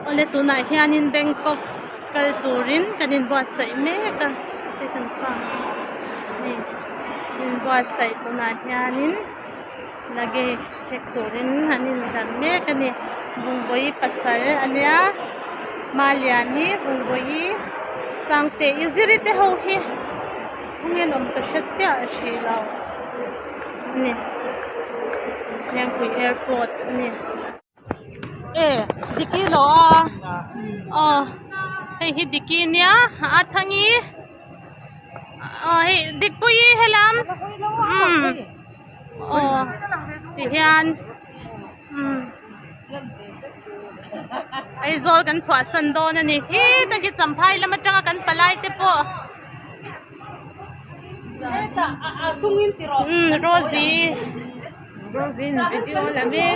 ole tunai hianin Bangkok kal turin kanin buat sai me ka kan pa ni in buat sai tunai hianin lagi check turin hanin kan me kani bungboi pasal ania maliani bungboi sangte izirite ho hi ngin ka shatya shilaw ni yang ku airport ni diki lo hey hi diki nia athangi hey dikpui helam tihian ai zol kan chwa san do na ni hi ta ki champhai lama tanga kan palai te po tungin tiro Rosie video lami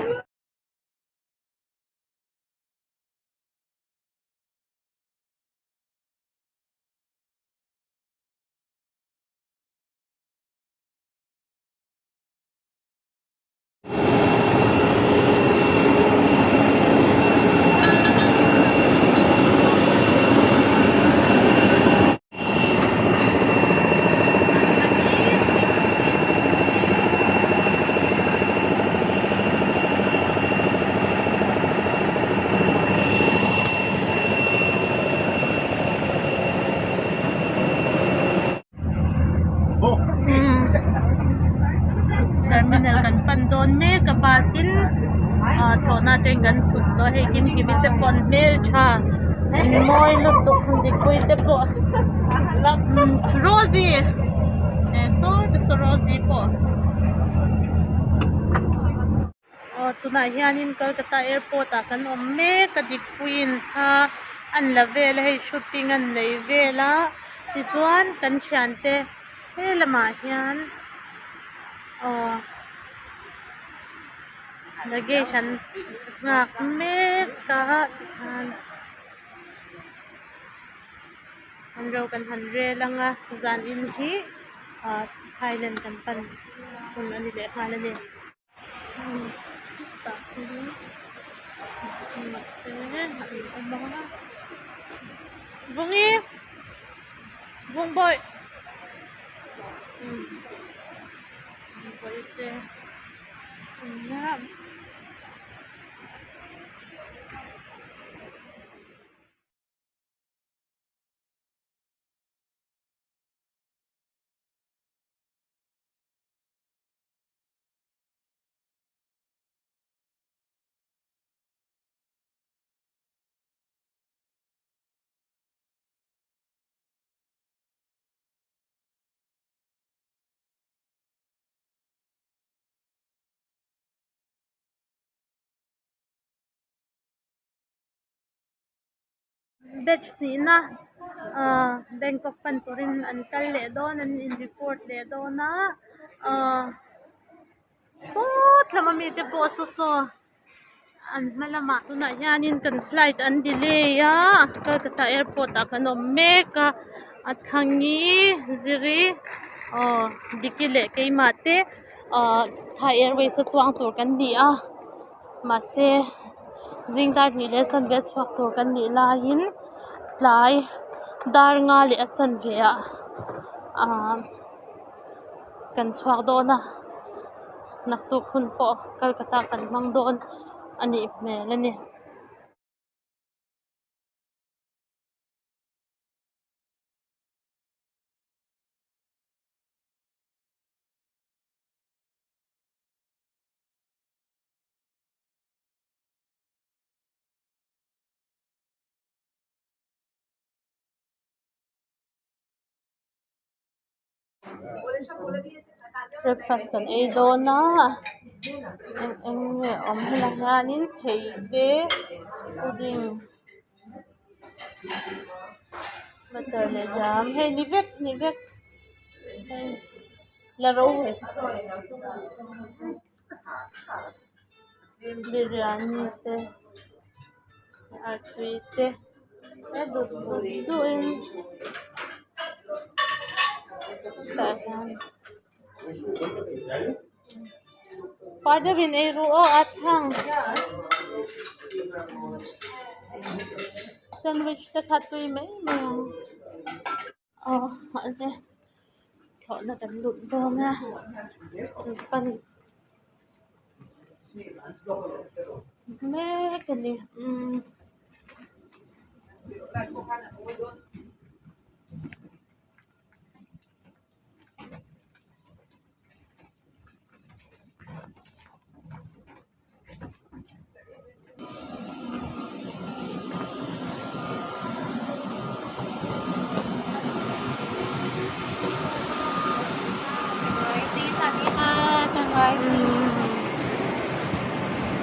terminal kan pandon me kapasin thona ten kan sut to he kim kibite pon mail tha in moi lu to khundi koi te po Rosie so Rosie po tuna hianin Kolkata airport kan omme kadik queen ha an la vel hei shooting an nei vela tichuan kan chante he lama hian nagation ngak me ka han ro kan han re langa zan in hi Thailand kan pan kun ani le hala ne ta bungi bung boy boy batch ni na Bangkok panturin antal le don an in report le don na lama mi te po so an malama tu na yanin kan flight an delay ya Kolkata airport kan meka athangi ziri dikile kay mate Thai Airways sa chuang tur kan ni mase zingdar ni le san ve chuak tur kan ni lain tlai dar nga le achan ve kan chuak do na nak tu khun po Kolkata kan mang don ani me le ni breakfast kan ei do na eng hela nganin thei te pudding butter le jam hey ni vek hey la ro biryani te artwi te du in pada bin ei ru athang sandwich ta khatui mai ma ate thọ na kan lut do nga pan me kan ni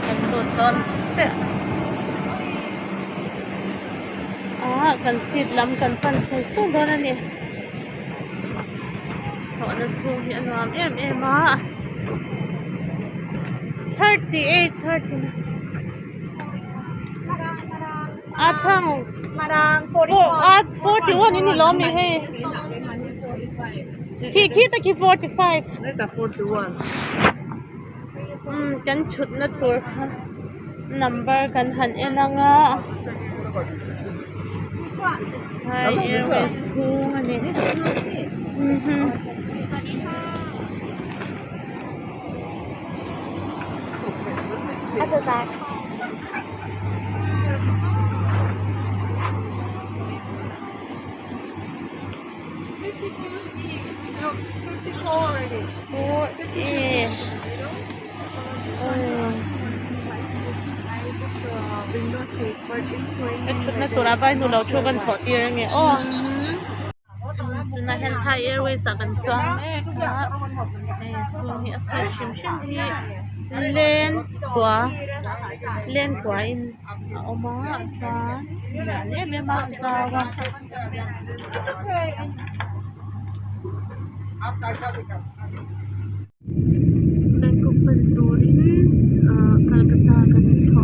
kan lut don se kan sit lam kan pan sai so do na ni thọ na chu hi anwam em a 38 30 thang Marang 41 ini lo mi he kita ki 45 Neta 41 kan chut na tur number kan han enanga Thai Airways hung ani Ada tak? Chut na tura bai nu lo chu kan tho ti ra nge na hen Thai Airways kan chang me ka chu hi asa shim hi len kwa in oma cha ne me ma za wa Bangkok Penturin Calcutta kan tho